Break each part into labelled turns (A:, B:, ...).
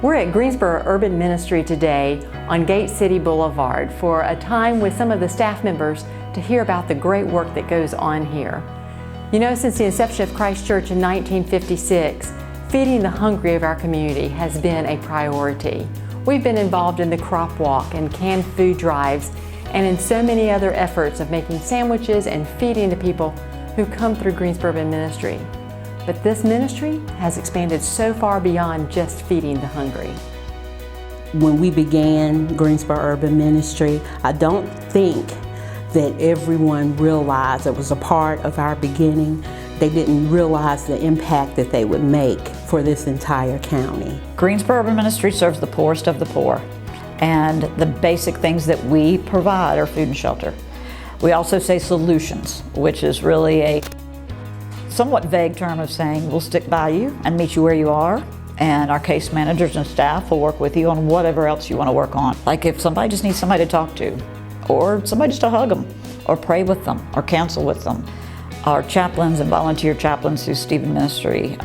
A: We're at Greensboro Urban Ministry today on Gate City Boulevard for a time with some of the staff members to hear about the great work that goes on here. You know, since the inception of Christ Church in 1956, feeding the hungry of our community has been a priority. We've been involved in the crop walk and canned food drives and in so many other efforts of making sandwiches and feeding the people who come through Greensboro Urban Ministry. But this ministry has expanded so far beyond just feeding the hungry.
B: When we began Greensboro Urban Ministry, I don't think that everyone realized it was a part of our beginning. They didn't realize the impact that they would make for this entire county.
C: Greensboro Urban Ministry serves the poorest of the poor, and the basic things that we provide are food and shelter. We also say solutions, which is really a somewhat vague term of saying we'll stick by you and meet you where you are, and our case managers and staff will work with you on whatever else you want to work on. Like if somebody just needs somebody to talk to, or somebody just to hug them, or pray with them, or counsel with them. Our chaplains and volunteer chaplains through Stephen Ministry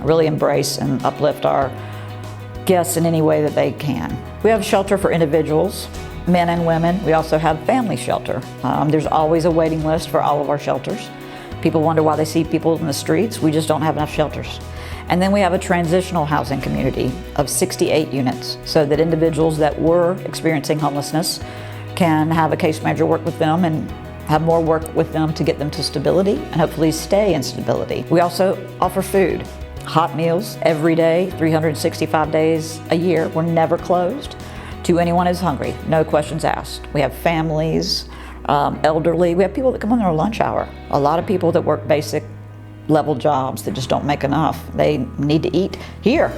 C: really embrace and uplift our guests in any way that they can. We have shelter for individuals, men and women. We also have family shelter. There's always a waiting list for all of our shelters. People wonder why they see people in the streets. We just don't have enough shelters. And then we have a transitional housing community of 68 units so that individuals that were experiencing homelessness can have a case manager work with them and have more work with them to get them to stability and hopefully stay in stability. We also offer food, hot meals every day, 365 days a year. We're never closed to anyone who's hungry, no questions asked. We have families, elderly. We have people that come on their lunch hour. A lot of people that work basic level jobs that just don't make enough. They need to eat here.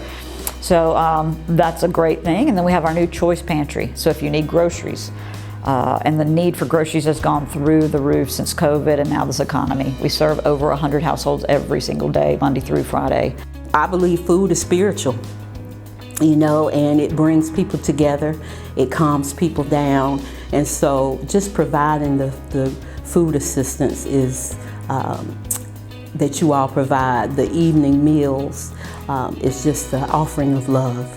C: So that's a great thing. And then we have our new choice pantry. So if you need groceries, and the need for groceries has gone through the roof since COVID and now this economy. We serve over 100 households every single day, Monday through Friday.
B: I believe food is spiritual, you know, and it brings people together, it calms people down, and so just providing the food assistance is that you all provide, the evening meals, is just the offering of love.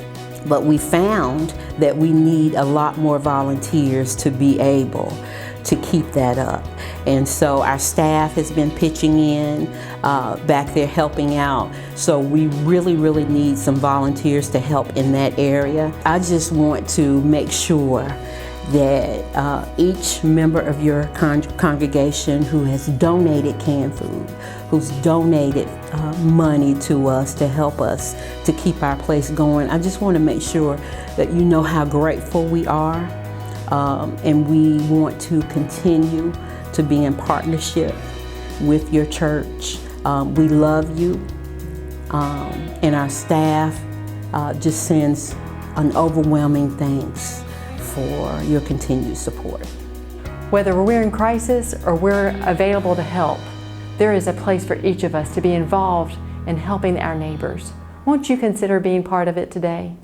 B: But we found that we need a lot more volunteers to be able to keep that up. And so our staff has been pitching in, back there helping out. So we really need some volunteers to help in that area. I just want to make sure that each member of your congregation who has donated canned food, who's donated money to us to help us to keep our place going, I just want to make sure that you know how grateful we are, and we want to continue to be in partnership with your church. We love you, and our staff just sends an overwhelming thanks for your continued support.
A: Whether we're in crisis or we're available to help, there is a place for each of us to be involved in helping our neighbors. Won't you consider being part of it today?